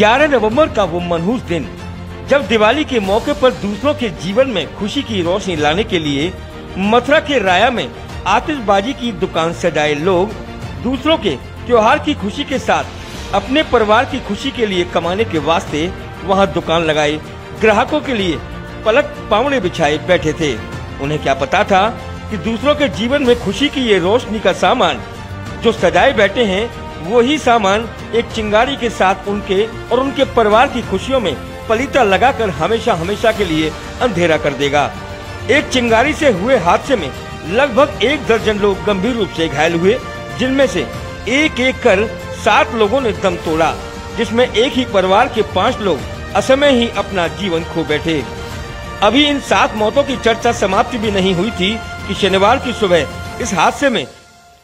11 नवंबर का वो मनहूस दिन जब दिवाली के मौके पर दूसरों के जीवन में खुशी की रोशनी लाने के लिए मथुरा के राया में आतिशबाजी की दुकान सजाए लोग दूसरों के त्योहार की खुशी के साथ अपने परिवार की खुशी के लिए कमाने के वास्ते वहां दुकान लगाए ग्राहकों के लिए पलक पावड़े बिछाए बैठे थे। उन्हें क्या पता था कि दूसरों के जीवन में खुशी की ये रोशनी का सामान जो सजाए बैठे हैं वही सामान एक चिंगारी के साथ उनके और उनके परिवार की खुशियों में पलीता लगाकर हमेशा हमेशा के लिए अंधेरा कर देगा। एक चिंगारी से हुए हादसे में लगभग 1 दर्जन लोग गंभीर रूप से घायल हुए, जिनमें से एक एक कर 7 लोगों ने दम तोड़ा, जिसमें एक ही परिवार के 5 लोग असमय ही अपना जीवन खो बैठे। अभी इन 7 मौतों की चर्चा समाप्ति भी नहीं हुई थी कि शनिवार की सुबह इस हादसे में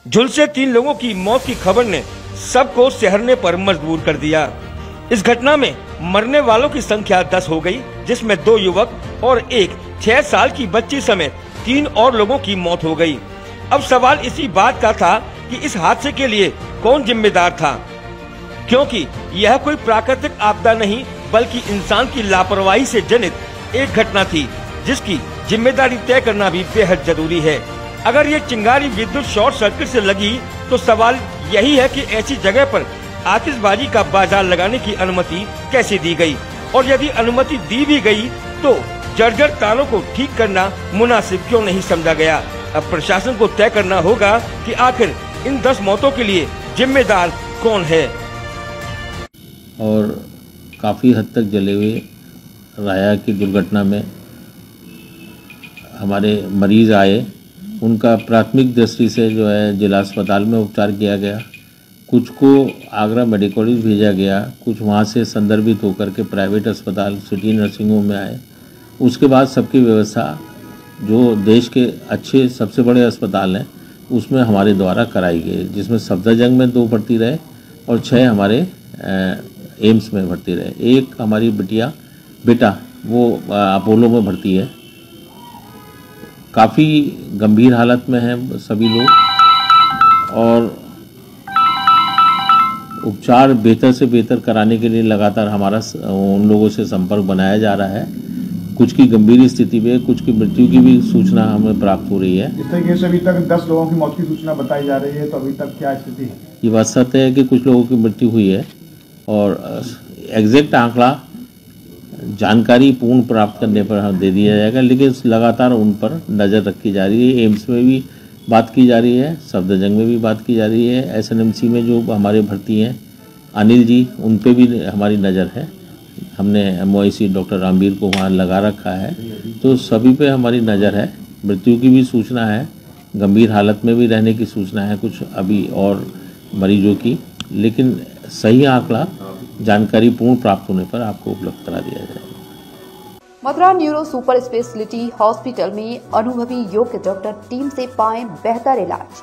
झुलसे 3 लोगों की मौत की खबर ने सबको सहरने पर मजबूर कर दिया। इस घटना में मरने वालों की संख्या 10 हो गई, जिसमें 2 युवक और एक 6 साल की बच्ची समेत 3 और लोगों की मौत हो गई। अब सवाल इसी बात का था कि इस हादसे के लिए कौन जिम्मेदार था, क्योंकि यह कोई प्राकृतिक आपदा नहीं बल्कि इंसान की लापरवाही से जनित एक घटना थी, जिसकी जिम्मेदारी तय करना भी बेहद जरूरी है। अगर ये चिंगारी विद्युत शॉर्ट सर्किट से लगी तो सवाल यही है कि ऐसी जगह पर आतिशबाजी का बाजार लगाने की अनुमति कैसे दी गई, और यदि अनुमति दी भी गई तो जर्जर तारों को ठीक करना मुनासिब क्यों नहीं समझा गया। अब प्रशासन को तय करना होगा कि आखिर इन 10 मौतों के लिए जिम्मेदार कौन है। और काफ़ी हद तक जले हुए राया की दुर्घटना में हमारे मरीज आए, उनका प्राथमिक दृष्टि से जो है जिला अस्पताल में उपचार किया गया, कुछ को आगरा मेडिकल कॉलेज भेजा गया, कुछ वहाँ से संदर्भित होकर के प्राइवेट अस्पताल सिटी नर्सिंग होम में आए। उसके बाद सबकी व्यवस्था जो देश के अच्छे सबसे बड़े अस्पताल हैं उसमें हमारे द्वारा कराई गई, जिसमें सफदरजंग में 2 भर्ती रहे और 6 हमारे एम्स में भर्ती रहे। एक हमारी बेटा वो अपोलो में भर्ती है। काफ़ी गंभीर हालत में हैं सभी लोग और उपचार बेहतर से बेहतर कराने के लिए लगातार हमारा उन लोगों से संपर्क बनाया जा रहा है। कुछ की गंभीर स्थिति में, कुछ की मृत्यु की भी सूचना हमें प्राप्त हो रही है। इस तरीके से अभी तक 10 लोगों की मौत की सूचना बताई जा रही है, तो अभी तक क्या स्थिति है? ये बात सत्य है कि कुछ लोगों की मृत्यु हुई है और एग्जैक्ट आंकड़ा जानकारी पूर्ण प्राप्त करने पर दे दिया जाएगा, लेकिन लगातार उन पर नज़र रखी जा रही है। एम्स में भी बात की जा रही है, सफदरजंग में भी बात की जा रही है, SNMC में जो हमारे भर्ती हैं अनिल जी, उन पे भी हमारी नज़र है। हमने MOIC डॉक्टर रामवीर को वहाँ लगा रखा है, तो सभी पे हमारी नज़र है। मृत्यु की भी सूचना है, गंभीर हालत में भी रहने की सूचना है कुछ अभी और मरीजों की, लेकिन सही आंकड़ा जानकारी पूर्ण प्राप्त होने पर आपको उपलब्ध करा दिया जाएगा। Mathura neuro super speciality hospital में अनुभवी योग्य डॉक्टर टीम से पाएं बेहतर इलाज।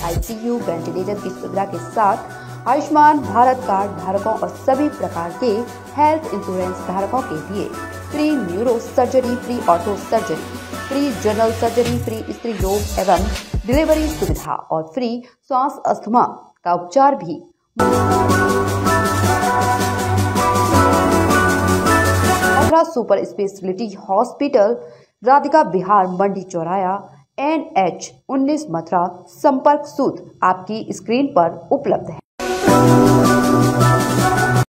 ICU वेंटिलेटर की सुविधा के साथ आयुष्मान भारत कार्ड धारकों और सभी प्रकार के हेल्थ इंश्योरेंस धारकों के लिए free neuro surgery, free ortho surgery, free general surgery, free स्त्री रोग एवं डिलीवरी सुविधा और फ्री श्वास अस्थमा का उपचार भी। Mathura super speciality hospital, Radhika Vihar, Mandi Chauraya, NH 19 Mathura. संपर्क सूत्र आपकी स्क्रीन पर उपलब्ध है।